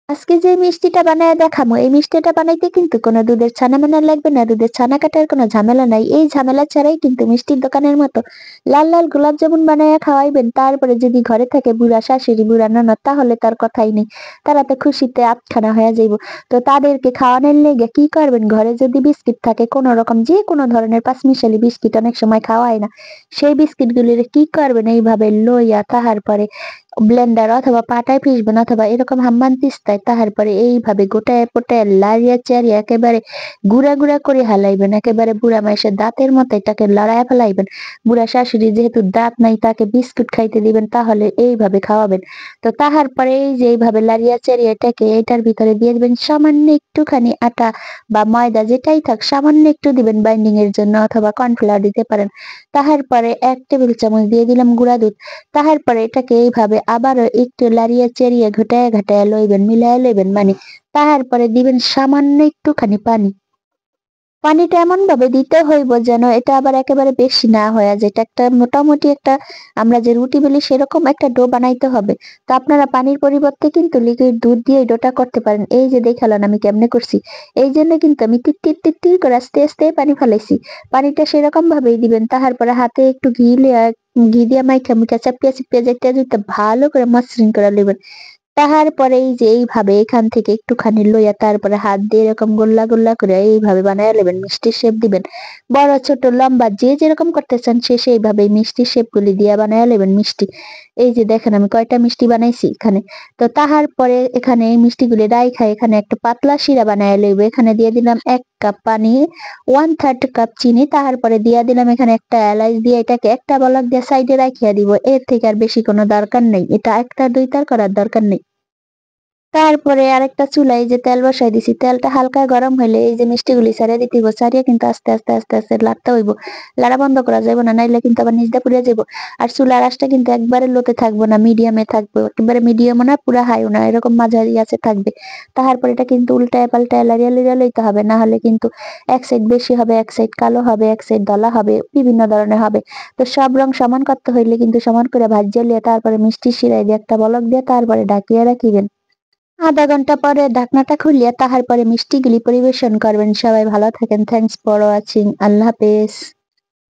আজকে যে মিষ্টিটা বানায়া দেখামু, এই মিষ্টিটা বানাইতে কিন্তু কোনো দুধের ছানা মানা লাগবে না। দুধের ছানা কাটার কোনো ঝামেলা নাই। এই ঝামেলা ছাড়াই কিন্তু মিষ্টির দোকানের মতো লাল, লাল গোলাপ জামুন বানায়া খাওয়াইবেন। তারপরে যদি ঘরে থাকে বুড়া শাশুড়ি, বুড়া ননদ তাহলে তার কথাই নেই। তারা তো খুশিতে আটখানা হইয়া যাইবো। তো তাদেরকে খাওয়ানোর লেগে কি করবেন? ঘরে যদি বিস্কিট থাকে কোনরকম যেকোনো ধরনের পাঁচমিশালি বিস্কিট অনেক সময় খাওয়ায় না। সেই বিস্কিটগুলিরে কি করবেন? এইভাবে লইয়া তাহার পরে ব্লেন্ডার অথবা পাটায় পিষবেন অথবা এরকম হাম্মাম দিস্তায় তাহার পরে এইভাবে গোটায় পোটায় লাড়িয়া চাড়িয়া একেবারে গুঁড়া গুঁড়া করে হালাইবেন। একেবারে বুড়া মাইষের দাঁতের মতো এটাকে লড়াইয়া ফেলাইবেন। বুড়া শাশুড়ি যেহেতু দাঁত নাই তাকে বিস্কুট খাইতে দিবেন তাহলে এইভাবে খাওয়াবেন। তো তাহার পরে এই যে এইভাবে লাড়িয়া চাড়িয়া এটাকে এটার ভিতরে দিয়ে দিবেন সামান্য একটুখানি আটা বা ময়দা যেটাই থাক সামান্য একটু দিবেন বাইন্ডিং এর জন্য অথবা কর্নফ্লাওয়ার দিতে পারেন। তাহার পরে ১ টেবিল চামচ দিয়ে দিলাম গুঁড়া দুধ। তাহার পরে এটাকে এইভাবে আবারও একটু লাড়িয়া চাড়িয়া ঘটায়া ঘটায়া লইবেন, মিলায়া লইবেন মানে। তাহার পরে দিবেন সামান্য একটুখানি পানি। পানিটা এমনভাবে দিতে হইব যেন এটা আবার একেবারে বেশি না হইয়া যায়। এটা একটা মোটামুটি একটা আমরা যে রুটি বেলি সেরকম একটা ডো বানাইতে হবে। তো আপনারা পানির পরিবর্তে কিন্তু লিকুইড দুধ দিয়ে এই ডোটা করতে পারেন। এই যে দেখালেন আমি কেমনে করছি। এইজন্য কিন্তু আমি তিত্তির তিত্তির করে আস্তে আস্তে পানি ফেলাইছি। পানিটা সেরকম ভাবেই দিবেন। তাহার পরে হাতে একটু ঘি দিয়া মাইখা মুইখা চাপিয়া চিপিয়া যাইতে যাইতে ভালো করে মসৃণ করে লইবেন। তাহার পরে এই যে এইভাবে এখান থেকে একটুখানি লইয়া তারপরে হাত দিয়ে এরকম গোল্লা গোল্লা করে এইভাবে বানাইয়া লইবেন। মিষ্টির শেপ দিবেন। বড় ছোট লম্বা যে যেরকম করতে চান সে সেইভাবে মিষ্টির শেপ গুলি দিয়া বানাইয়া লইবেন মিষ্টি। এই যে দেখেন আমি কয়টা মিষ্টি বানাইছি এখানে। তো তাহার পরে এখানে এই মিষ্টিগুলি রাইখা এখানে একটা পাতলা শিরা বানাইয়া লইব। এখানে দিয়ে দিলাম ১ কাপ পানি, 1/3 কাপ চিনি। তাহার পরে দিয়া দিলাম এখানে একটা এলাচ দিয়ে এটাকে একটা বলক দিয়ে সাইডে রাখিয়া দিব। এর থেকে আর বেশি কোনো দরকার নেই। এটা ১ তার ২ তার করার দরকার নেই। তারপরে আরেকটা চুলায় যে তেল বসাই দিছি। তেলটা হালকা গরম হইলে এই যে মিষ্টিগুলি ছাড়িয়ে দিতে হইব। ছাড়িয়ে কিন্তু আস্তে, আস্তে, আস্তে, আস্তে লাড়তে হইব। লাড়া বন্ধ করা যাইব না। নাইলে কিন্তু আবার নিচ দিয়া পুড়িয়া যাইব। আর চুলার আঁচটা কিন্তু একবারে লোতে থাকবো না, মিডিয়ামে থাকবে। একেবারে মিডিয়ামও না, পুরা হাইও না। এরকম মাঝারি আঁচে থাকবে। তাহার পরে এটা কিন্তু উল্টায় পাল্টায় লাড়িয়া লইড়া লইতে হবে। না হলে কিন্তু এক সাইড বেশি হবে, এক সাইড কালো হবে, এক সাইড ধলা হবে, বিভিন্ন ধরনের হবে। তো সব রং সমান করতে হইলে কিন্তু সমান করে ভাইজ্জা লিয়া তারপরে মিষ্টির শিরায় দিয়ে একটা বলক দিয়ে তারপরে ঢাকিয়া রাখিবেন। ০.৫ ঘন্টা পরে ঢাকনাটা খুলিয়া তাহার পরে মিষ্টিগুলি পরিবেশন করবেন। সবাই ভালো থাকেন। Thanks for watching. আল্লাহ হাফেজ।